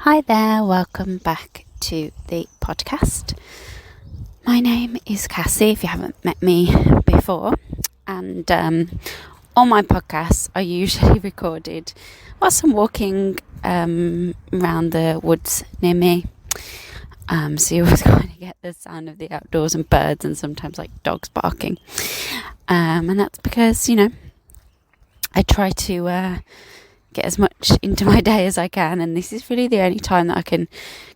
Hi there, welcome back to the podcast. My name is Cassie, if you haven't met me before, and all my podcasts are usually recorded whilst I'm walking around the woods near me. So you always kind of get the sound of the outdoors and birds and sometimes like dogs barking. And that's because, I try to get as much into my day as I can, and this is really the only time that I can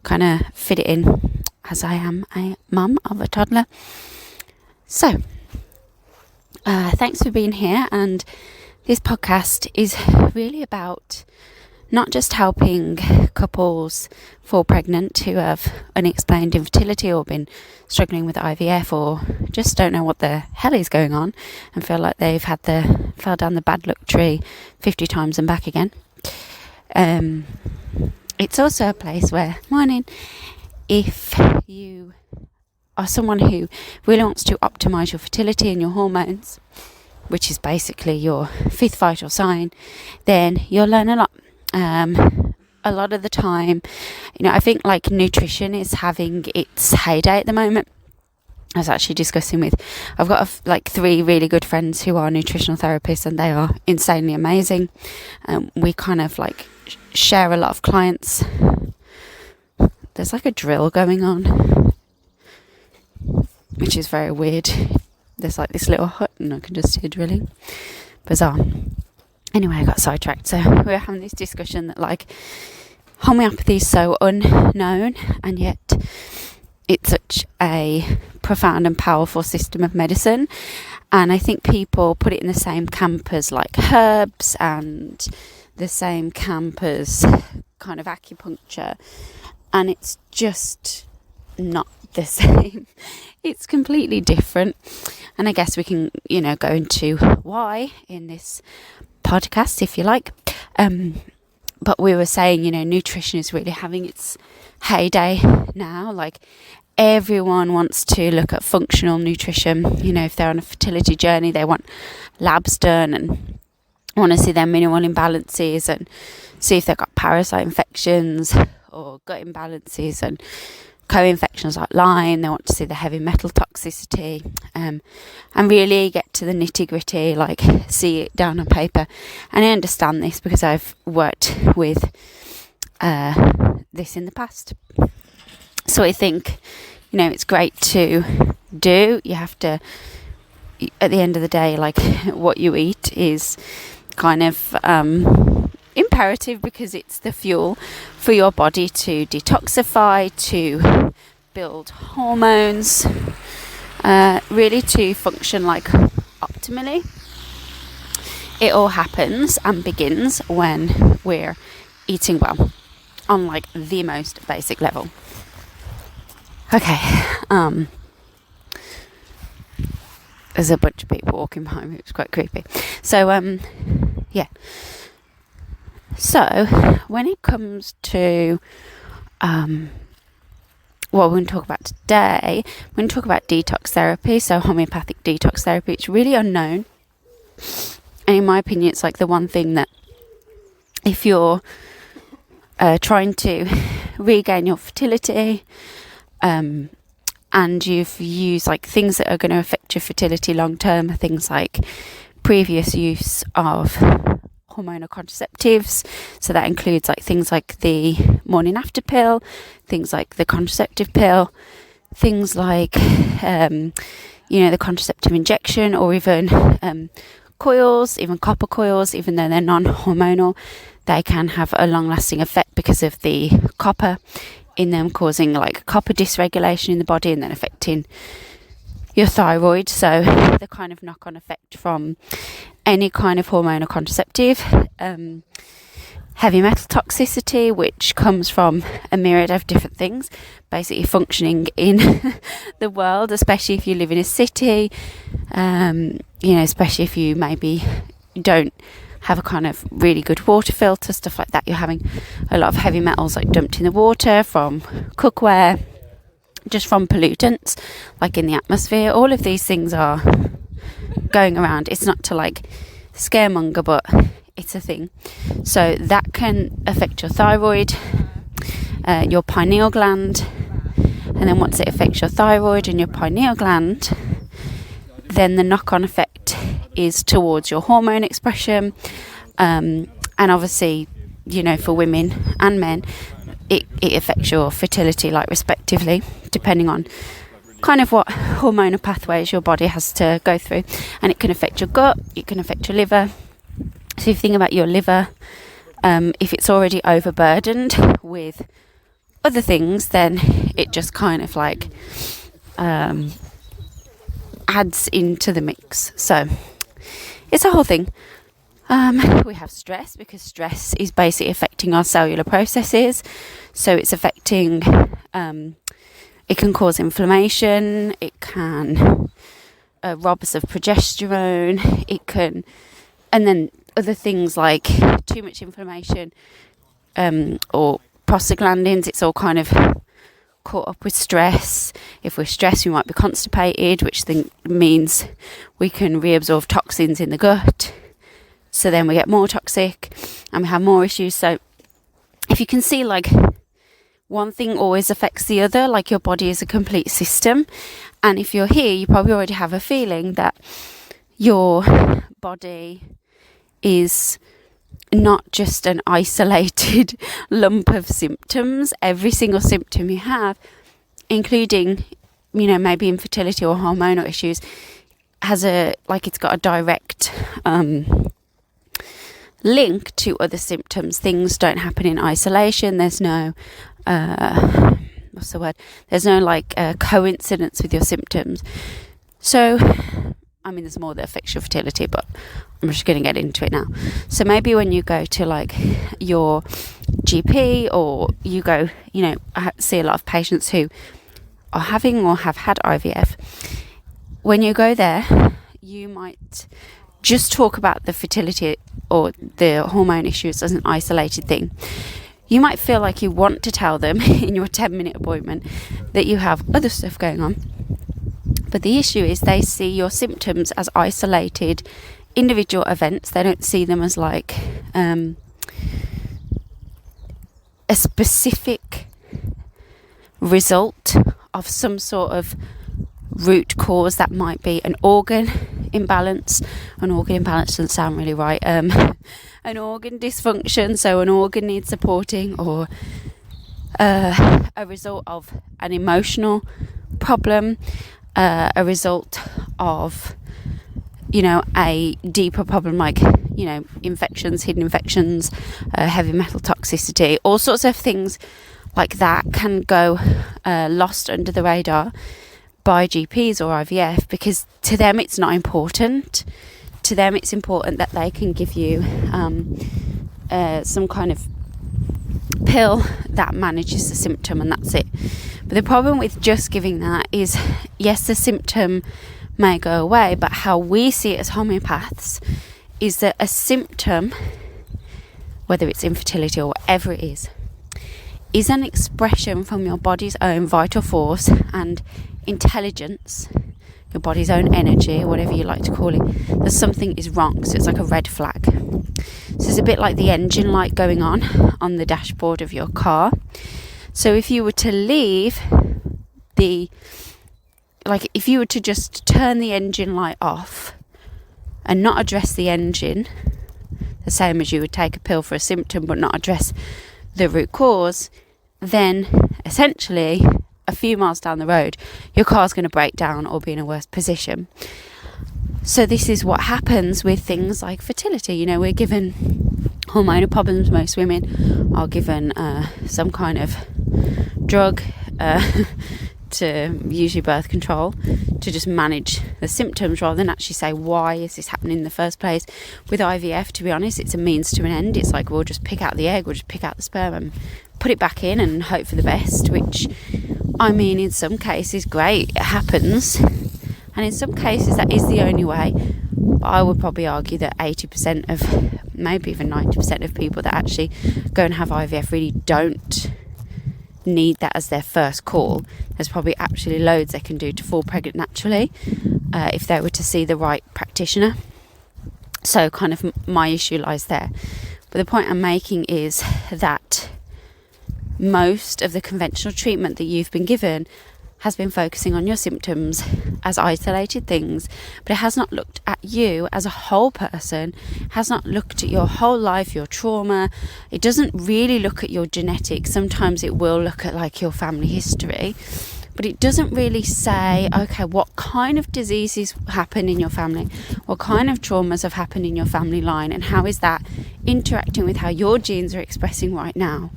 kind of fit it in, as I am a mum of a toddler. So thanks for being here, and this podcast is really about not just helping couples fall pregnant who have unexplained infertility or been struggling with IVF or just don't know what the hell is going on and feel like they've fell down the bad luck tree 50 times and back again. It's also a place where, if you are someone who really wants to optimise your fertility and your hormones, which is basically your fifth vital sign, then you'll learn a lot. A lot of the time, I think like nutrition is having its heyday at the moment. I was actually discussing I've got three really good friends who are nutritional therapists, and they are insanely amazing. We kind of share a lot of clients. There's a drill going on, which is very weird. There's this little hut and I can just hear drilling. Bizarre. Anyway, I got sidetracked. So we were having this discussion that homeopathy is so unknown, and yet it's such a profound and powerful system of medicine. And I think people put it in the same camp as herbs and the same camp as kind of acupuncture. And it's just not the same. It's completely different. And I guess we can, go into why in this podcast, if you like. But we were saying, nutrition is really having its heyday now. Everyone wants to look at functional nutrition. If they're on a fertility journey, they want labs done and want to see their mineral imbalances and see if they've got parasite infections or gut imbalances and co-infections like Lyme. They want to see the heavy metal toxicity, and really get to the nitty-gritty, see it down on paper. And I understand this because I've worked with this in the past. So I think, it's great to do. You have to, at the end of the day, what you eat is kind of imperative, because it's the fuel for your body to detoxify, to build hormones, really to function optimally. It all happens and begins when we're eating well on the most basic level. Okay, there's a bunch of people walking behind me. It's quite creepy. So So when it comes to what we're going to talk about today, we're going to talk about detox therapy. So homeopathic detox therapy, it's really unknown. And in my opinion, it's the one thing that if you're trying to regain your fertility, and you've used things that are going to affect your fertility long term, things like previous use of hormonal contraceptives, so that includes things like the morning after pill, things like the contraceptive pill, things like the contraceptive injection, or even coils, even copper coils. Even though they're non-hormonal, they can have a long-lasting effect because of the copper in them, causing copper dysregulation in the body and then affecting your thyroid. So the kind of knock-on effect from any kind of hormonal contraceptive, heavy metal toxicity, which comes from a myriad of different things basically functioning in the world, especially if you live in a city, especially if you maybe don't have a kind of really good water filter, stuff like that. You're having a lot of heavy metals dumped in the water from cookware, just from pollutants in the atmosphere. All of these things are going around. It's not to scaremonger, but it's a thing. So that can affect your thyroid. your pineal gland, and then once it affects your thyroid and your pineal gland, then the knock-on effect is towards your hormone expression, and obviously, you know, for women and men, it affects your fertility, like, respectively, depending on kind of what hormonal pathways your body has to go through. And it can affect your gut, it can affect your liver. So if you think about your liver, if it's already overburdened with other things, then it just kind of like adds into the mix. So it's a whole thing. We have stress, because stress is basically affecting our cellular processes. So it's affecting, it can cause inflammation, it can rob us of progesterone, it can, and then other things like too much inflammation or prostaglandins. It's all kind of caught up with stress. If we're stressed, we might be constipated, which then means we can reabsorb toxins in the gut. So then we get more toxic and we have more issues. So if you can see, like, one thing always affects the other, like your body is a complete system. And if you're here, you probably already have a feeling that your body is not just an isolated lump of symptoms. Every single symptom you have, including, you know, maybe infertility or hormonal issues, has it's got a direct link to other symptoms. Things don't happen in isolation. There's no there's no coincidence with your symptoms. So I mean, there's more that affects your fertility, but I'm just going to get into it now. So maybe when you go to like your GP, or you go, you know, I see a lot of patients who are having or have had IVF. When you go there, you might just talk about the fertility or the hormone issues as an isolated thing. You might feel like you want to tell them in your 10-minute appointment that you have other stuff going on. But the issue is they see your symptoms as isolated individual events. They don't see them as like a specific result of some sort of root cause that might be an organ imbalance. An organ imbalance doesn't sound really right. An organ dysfunction, so an organ needs supporting, or a result of an emotional problem, a result of, you know, a deeper problem like, you know, infections, hidden infections, heavy metal toxicity, all sorts of things like that can go lost under the radar by GPs or IVF, because to them it's not important. To them it's important that they can give you some kind of pill that manages the symptom, and that's it. But the problem with just giving that is, yes, the symptom may go away, but how we see it as homeopaths is that a symptom, whether it's infertility or whatever it is an expression from your body's own vital force and intelligence, your body's own energy, whatever you like to call it, that something is wrong. So it's like a red flag. So it's a bit like the engine light going on the dashboard of your car. So if you were to leave if you were to just turn the engine light off and not address the engine, the same as you would take a pill for a symptom but not address the root cause, then essentially a few miles down the road your car's going to break down or be in a worse position. So this is what happens with things like fertility. You know, we're given hormonal problems. Most women are given some kind of drug to usually birth control, to just manage the symptoms rather than actually say, why is this happening in the first place? With IVF, to be honest, it's a means to an end. It's like, we'll just pick out the egg, we'll just pick out the sperm and put it back in and hope for the best, which, I mean, in some cases, great, it happens, and in some cases that is the only way. But I would probably argue that 80% of, maybe even 90% of people that actually go and have IVF really don't need that as their first call. There's probably actually loads they can do to fall pregnant naturally if they were to see the right practitioner. So kind of my issue lies there. But the point I'm making is that most of the conventional treatment that you've been given has been focusing on your symptoms as isolated things, but it has not looked at you as a whole person, has not looked at your whole life, your trauma. It doesn't really look at your genetics. Sometimes it will look at like your family history, but it doesn't really say, okay, what kind of diseases happen in your family, what kind of traumas have happened in your family line, and how is that interacting with how your genes are expressing right now.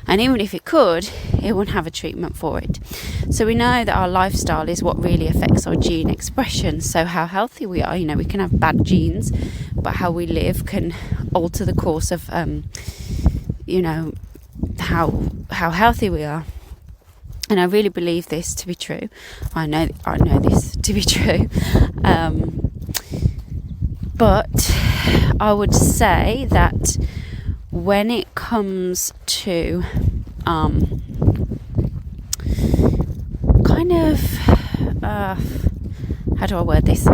And even if it could, it wouldn't have a treatment for it. So we know that our lifestyle is what really affects our gene expression. So how healthy we are, we can have bad genes, but how we live can alter the course of, how healthy we are. And I really believe this to be true. I know this to be true. But I would say that when it comes to how do I word this?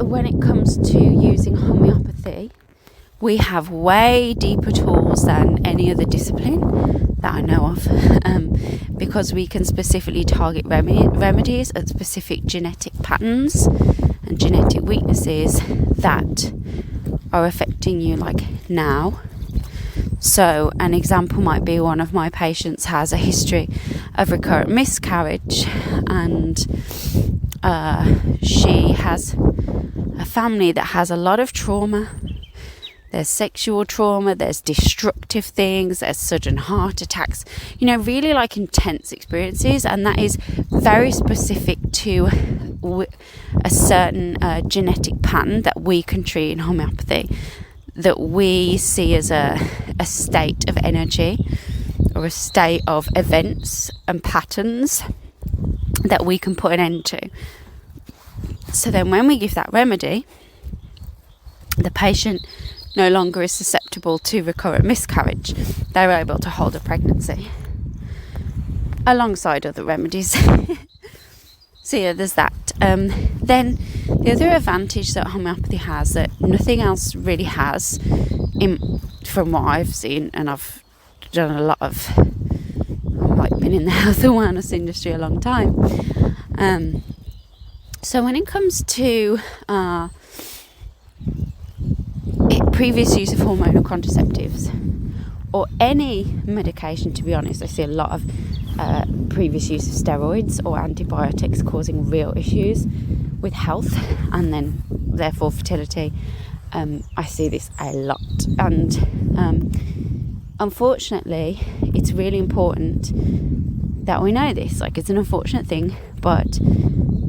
When it comes to using homeopathy, we have way deeper tools than any other discipline that I know of, because we can specifically target remedies at specific genetic patterns and genetic weaknesses that are affecting you like now. So an example might be one of my patients has a history of recurrent miscarriage, and she has a family that has a lot of trauma. There's sexual trauma, there's destructive things, there's sudden heart attacks, really like intense experiences, and that is very specific to a certain genetic pattern that we can treat in homeopathy, that we see as a state of energy or a state of events and patterns that we can put an end to. So then when we give that remedy, the patient no longer is susceptible to recurrent miscarriage. They're able to hold a pregnancy alongside other remedies. So yeah, there's that. Then the other advantage that homeopathy has that nothing else really has, from what I've seen, and I've done a lot of, I've been in the health and wellness industry a long time. So when it comes to previous use of hormonal contraceptives or any medication, to be honest, I see a lot of previous use of steroids or antibiotics causing real issues with health and then therefore fertility. I see this a lot, and unfortunately it's really important that we know this. It's an unfortunate thing, but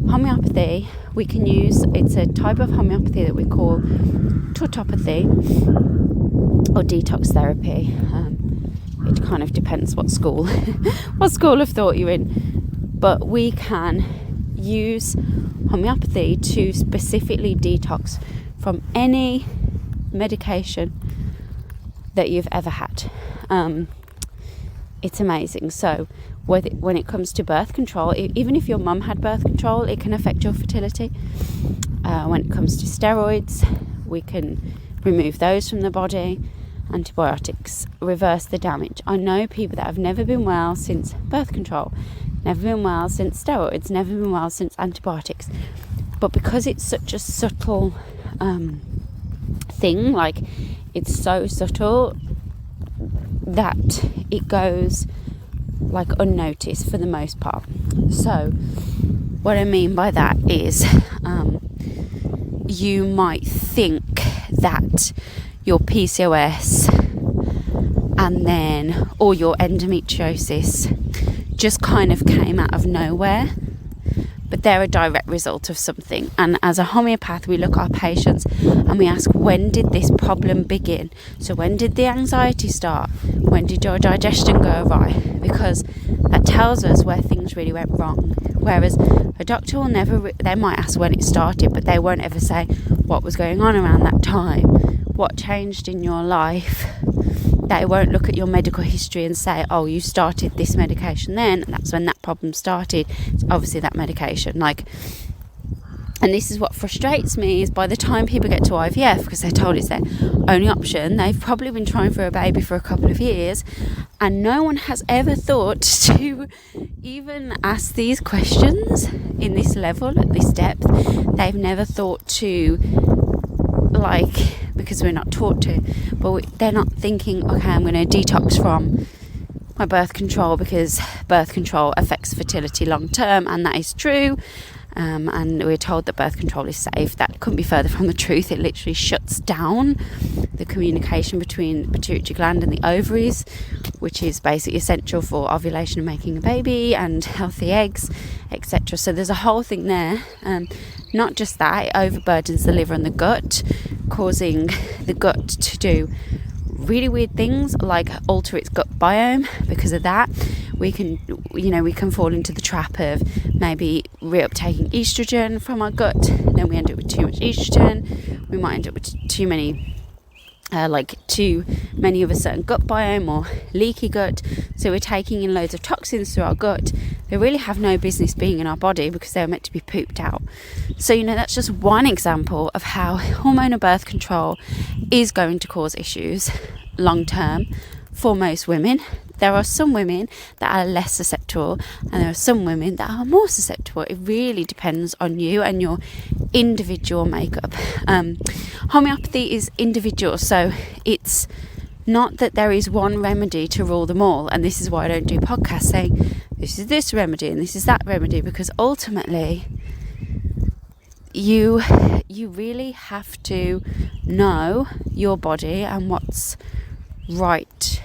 homeopathy we can use, it's a type of homeopathy that we call tautopathy or detox therapy. It kind of depends what school of thought you're in, but we can use homeopathy to specifically detox from any medication that you've ever had. It's amazing. So when it comes to birth control, even if your mum had birth control, it can affect your fertility. When it comes to steroids, we can remove those from the body. Antibiotics reverse the damage. I know people that have never been well since birth control, never been well since steroids, never been well since antibiotics. But because it's such a subtle thing, it's so subtle that it goes unnoticed for the most part. So what I mean by that is you might think that your PCOS or your endometriosis just kind of came out of nowhere, but they're a direct result of something. And as a homeopath, we look at our patients and we ask, when did this problem begin? So when did the anxiety start? When did your digestion go awry? Because that tells us where things really went wrong. Whereas a doctor will never, they might ask when it started, but they won't ever say what was going on around that time, what changed in your life. They won't look at your medical history and say, oh, you started this medication then, and that's when that problem started. It's obviously that medication. And this is what frustrates me, is by the time people get to IVF, because they're told it's their only option, they've probably been trying for a baby for a couple of years, and no one has ever thought to even ask these questions in this level, at this depth. They've never thought to, because we're not taught to, but they're not thinking, okay, I'm going to detox from my birth control because birth control affects fertility long term, and that is true. And we're told that birth control is safe. That couldn't be further from the truth. It literally shuts down the communication between the pituitary gland and the ovaries, which is basically essential for ovulation and making a baby and healthy eggs, etc. So there's a whole thing there. Not just that, it overburdens the liver and the gut, causing the gut to do really weird things like alter its gut biome. Because of that, we can fall into the trap of maybe reuptaking estrogen from our gut. Then we end up with too much estrogen. We might end up with too many of a certain gut biome, or leaky gut. So we're taking in loads of toxins through our gut. They really have no business being in our body because they're meant to be pooped out. So that's just one example of how hormonal birth control is going to cause issues long term for most women. There are some women that are less susceptible, and there are some women that are more susceptible. It really depends on you and your individual makeup. Homeopathy is individual, so it's not that there is one remedy to rule them all. And this is why I don't do podcasts saying this is this remedy and this is that remedy, because ultimately you really have to know your body and what's right.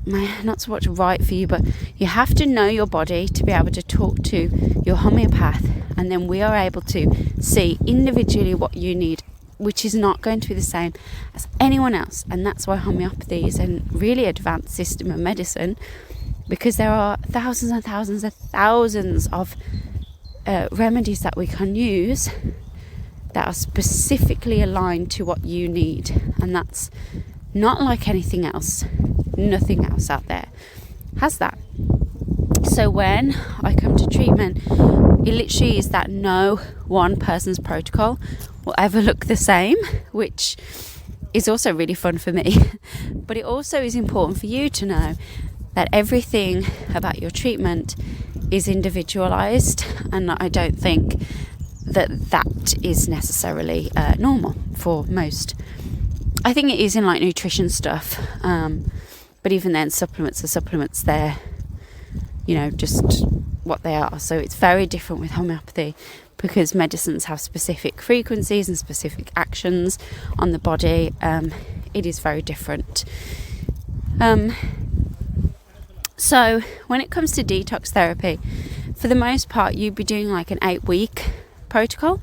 Not so much right for you, but you have to know your body to be able to talk to your homeopath, and then we are able to see individually what you need, which is not going to be the same as anyone else. And that's why homeopathy is a really advanced system of medicine, because there are thousands and thousands and thousands of remedies that we can use that are specifically aligned to what you need. And that's not like anything else. Nothing else out there has that. So when I come to treatment, it literally is that no one person's protocol will ever look the same, which is also really fun for me. But it also is important for you to know that everything about your treatment is individualized, and I don't think that is necessarily normal for most. I think it is in nutrition stuff, but even then, supplements are supplements. They're just what they are. So it's very different with homeopathy, because medicines have specific frequencies and specific actions on the body. It is very different. So when it comes to detox therapy, for the most part, you'd be doing an 8-week protocol,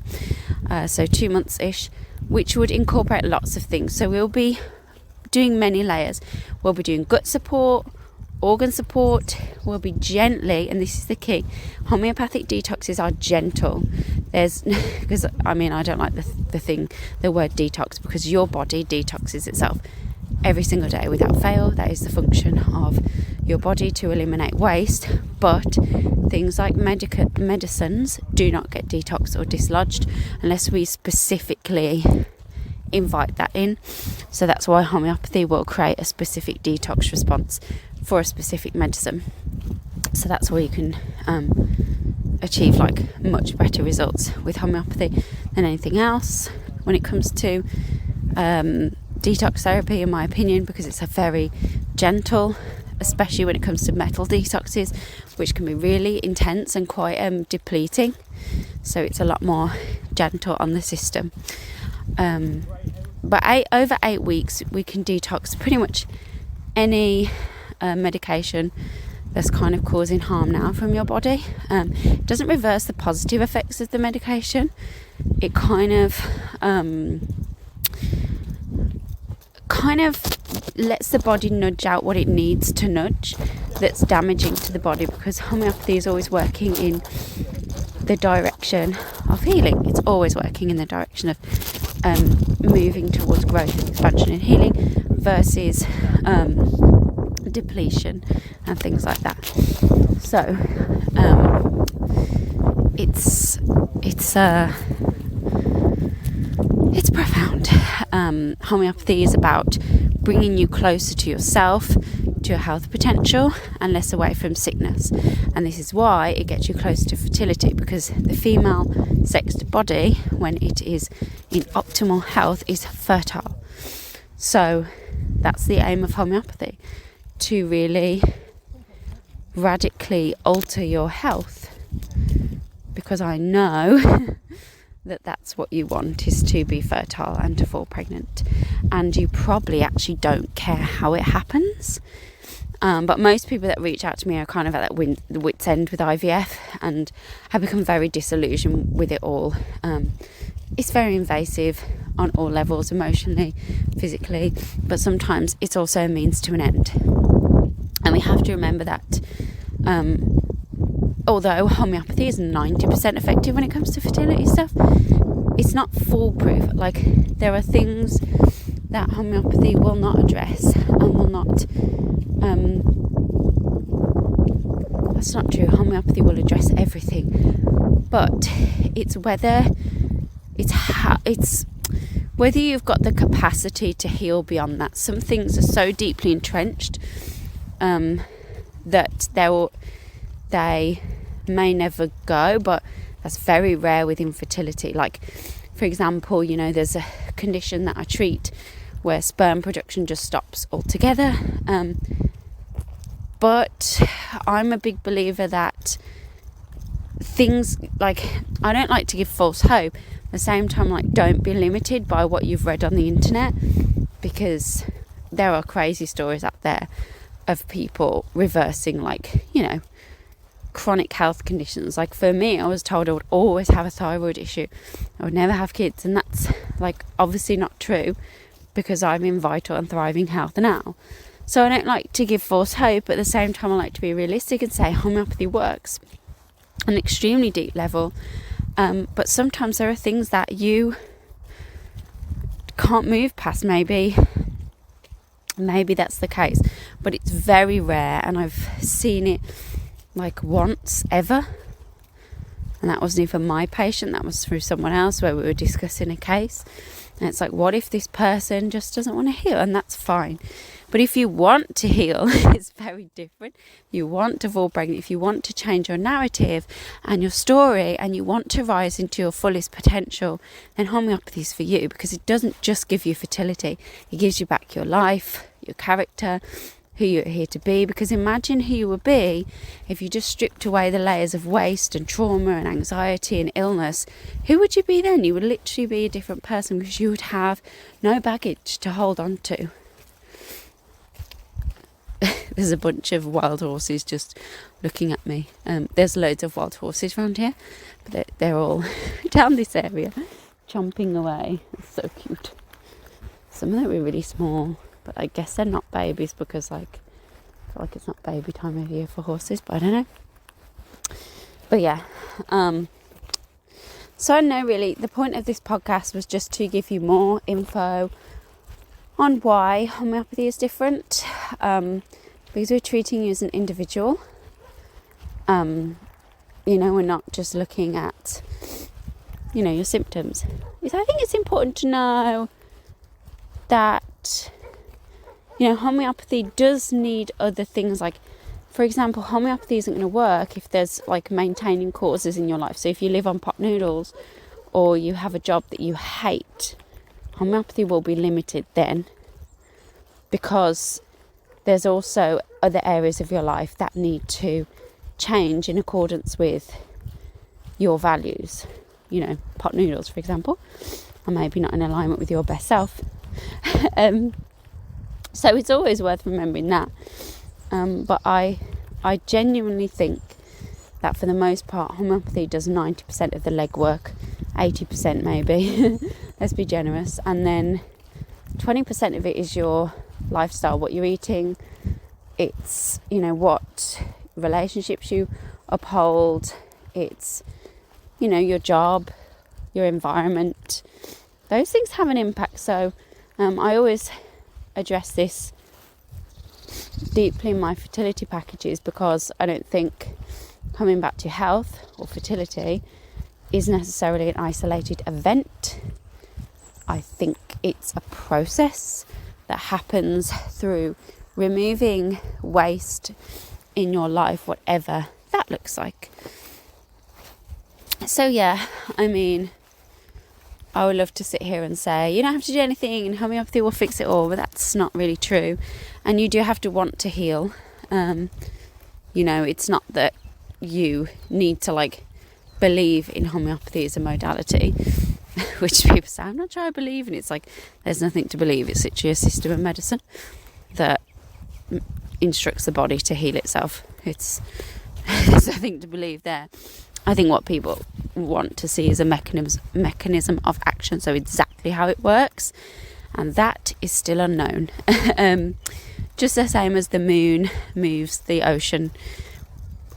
so 2 months-ish, which would incorporate lots of things. So we'll be doing many layers. We'll be doing gut support, organ support. We'll be gently, and this is the key, homeopathic detoxes are gentle. Because I don't like the word detox, because your body detoxes itself every single day without fail. That is the function of your body, to eliminate waste. But things like medicines do not get detoxed or dislodged unless we specifically invite that in. So that's why homeopathy will create a specific detox response for a specific medicine. So that's where you can achieve much better results with homeopathy than anything else when it comes to detox therapy, in my opinion, because it's a very gentle, especially when it comes to metal detoxes, which can be really intense and quite depleting. So it's a lot more gentle on the system. But over 8 weeks, we can detox pretty much any medication that's kind of causing harm now from your body. It doesn't reverse the positive effects of the medication. It kind of lets the body nudge out what it needs to nudge that's damaging to the body, because homeopathy is always working in the direction of healing. It's always working in the direction of moving towards growth, expansion and healing, versus depletion and things like that. So it's profound. Homeopathy is about bringing you closer to yourself, to your health potential, and less away from sickness. And this is why it gets you closer to fertility, because the female sexed body, when it is in optimal health, is fertile. So that's the aim of homeopathy, to really radically alter your health, because I know that that's what you want, is to be fertile and to fall pregnant. And you probably actually don't care how it happens. But most people that reach out to me are kind of at that the wit's end with IVF, and have become very disillusioned with it all. It's very invasive on all levels, emotionally, physically, but sometimes it's also a means to an end. And we have to remember that although homeopathy is 90% effective when it comes to fertility stuff, it's not foolproof. Like, there are things that homeopathy will not address and will not that's not true. Homeopathy will address everything, but it's whether you've got the capacity to heal beyond that. Some things are so deeply entrenched that they may never go, but that's very rare with infertility. Like, for example, there's a condition that I treat where sperm production just stops altogether. But I'm a big believer that things, like, I don't like to give false hope. At the same time, like, don't be limited by what you've read on the internet, because there are crazy stories out there of people reversing, like, chronic health conditions. Like, for me, I was told I would always have a thyroid issue, I would never have kids, and that's, like, obviously not true, because I'm in vital and thriving health now. So I don't like to give false hope, but at the same time I like to be realistic and say homeopathy works on an extremely deep level, but sometimes there are things that you can't move past. Maybe that's the case, but it's very rare, and I've seen it like once ever, and that wasn't even my patient, that was through someone else, where we were discussing a case, and it's like, what if this person just doesn't want to heal? And that's fine. But if you want to heal, it's very different. You want to fall pregnant, if you want to change your narrative and your story, and you want to rise into your fullest potential, then homeopathy is for you, because it doesn't just give you fertility. It gives you back your life, your character, who you're here to be. Because imagine who you would be if you just stripped away the layers of waste and trauma and anxiety and illness. Who would you be then? You would literally be a different person, because you would have no baggage to hold on to. There's a bunch of wild horses just looking at me. There's loads of wild horses around here, but they're all down this area, chomping away. It's so cute. Some of them are really small, but I guess they're not babies, because, like, I feel like it's not baby time of year for horses, but I don't know. But yeah, so I know, really, the point of this podcast was just to give you more info on why homeopathy is different, because we're treating you as an individual. We're not just looking at, your symptoms. I think it's important to know that, homeopathy does need other things. Like, for example, homeopathy isn't going to work if there's, like, maintaining causes in your life. So if you live on pot noodles, or you have a job that you hate, homeopathy will be limited then, because there's also other areas of your life that need to change in accordance with your values. Pot noodles, for example, are maybe not in alignment with your best self. So it's always worth remembering that. But I genuinely think that for the most part, homeopathy does 90% of the legwork, 80% maybe, let's be generous, and then 20% of it is your lifestyle, what you're eating. It's, what relationships you uphold. It's, your job, your environment. Those things have an impact. So I always address this deeply in my fertility packages, because I don't think coming back to health or fertility is necessarily an isolated event. I think it's a process that happens through removing waste in your life, whatever that looks like. So yeah, I mean, I would love to sit here and say, you don't have to do anything and homeopathy will fix it all, but that's not really true. And you do have to want to heal. It's not that you need to believe in homeopathy as a modality, which people say, I'm not sure I believe in. It's like, there's nothing to believe. It's literally a system of medicine that instructs the body to heal itself. There's nothing to believe there. I think what people want to see is a mechanism of action, so exactly how it works, and that is still unknown. Just the same as the moon moves the ocean,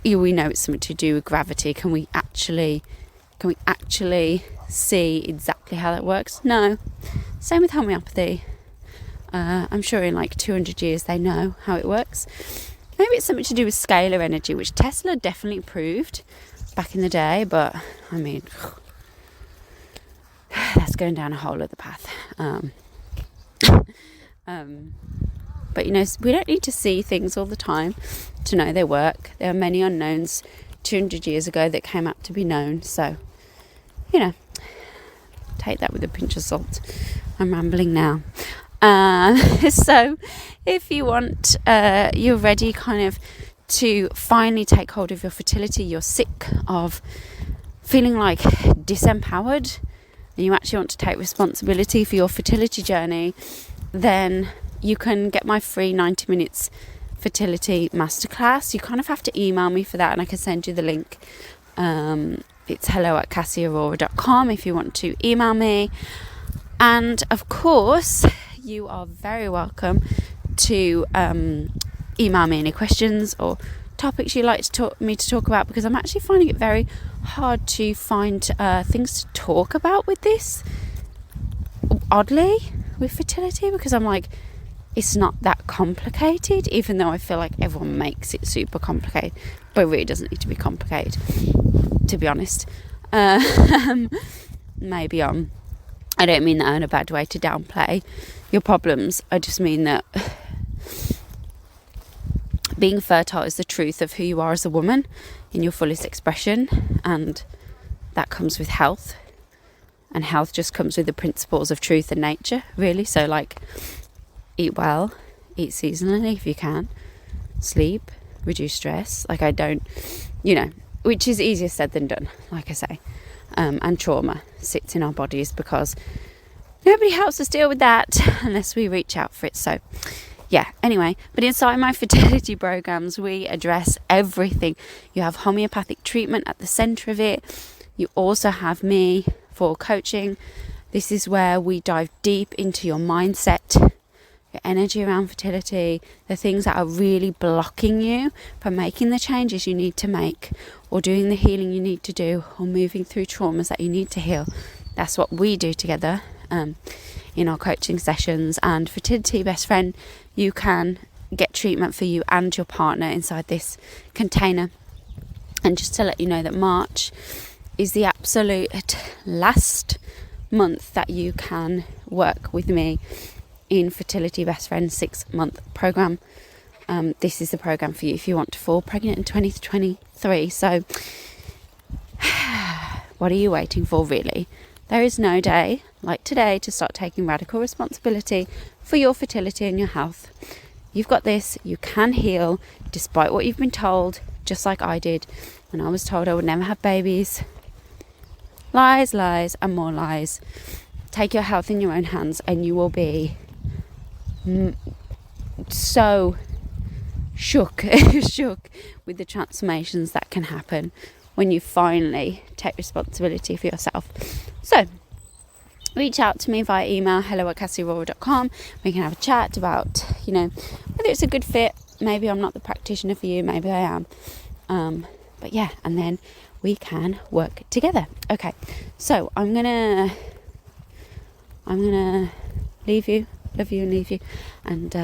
we know it's something to do with gravity. Can we actually see exactly how that works? No. Same with homeopathy. I'm sure in 200 years they know how it works. Maybe it's something to do with scalar energy, which Tesla definitely proved back in the day, but I mean, that's going down a whole other path. But we don't need to see things all the time to know they work. There are many unknowns 200 years ago that came up to be known, so take that with a pinch of salt. I'm rambling now. So if you want, you're ready kind of to finally take hold of your fertility, you're sick of feeling disempowered, and you actually want to take responsibility for your fertility journey, then you can get my free 90 minutes fertility masterclass. You kind of have to email me for that, and I can send you the link. It's hello@cassieaurora.com if you want to email me. And of course, you are very welcome to email me any questions or topics you'd like me to talk about, because I'm actually finding it very hard to find things to talk about with this, oddly, with fertility, because I'm it's not that complicated, even though I feel like everyone makes it super complicated, but it really doesn't need to be complicated, to be honest. Maybe I don't mean that in a bad way to downplay your problems. I just mean that being fertile is the truth of who you are as a woman in your fullest expression, and that comes with health, and health just comes with the principles of truth and nature, really. So eat well, eat seasonally if you can, sleep, reduce stress. Which is easier said than done, like I say. And trauma sits in our bodies because nobody helps us deal with that unless we reach out for it. So yeah, anyway, but inside my fertility programs, we address everything. You have homeopathic treatment at the center of it. You also have me for coaching. This is where we dive deep into your mindset, your energy around fertility, the things that are really blocking you from making the changes you need to make, or doing the healing you need to do, or moving through traumas that you need to heal. That's what we do together in our coaching sessions. And Fertility Best Friend, you can get treatment for you and your partner inside this container. And just to let you know that March is the absolute last month that you can work with me in Fertility Best Friend 6-month program. This is the program for you if you want to fall pregnant in 2023. So what are you waiting for, really? There is no day like today to start taking radical responsibility for your fertility and your health. You've got this. You can heal despite what you've been told, just like I did when I was told I would never have babies. Lies, lies, and more lies. Take your health in your own hands and you will be so shook with the transformations that can happen when you finally take responsibility for yourself. So reach out to me via email, hello@cassieaurora.com. We can have a chat about whether it's a good fit. Maybe I'm not the practitioner for you, maybe I am, but yeah, and then we can work together. Okay, so I'm gonna leave you, love you and leave you, and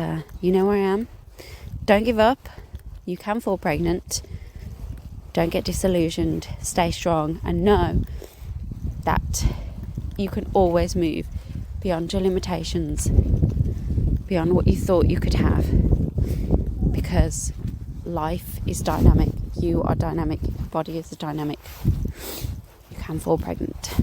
you know where I am. Don't give up. You can fall pregnant. Don't get disillusioned. Stay strong and know that you can always move beyond your limitations, beyond what you thought you could have, because life is dynamic. You are dynamic. Your body is dynamic. You can fall pregnant.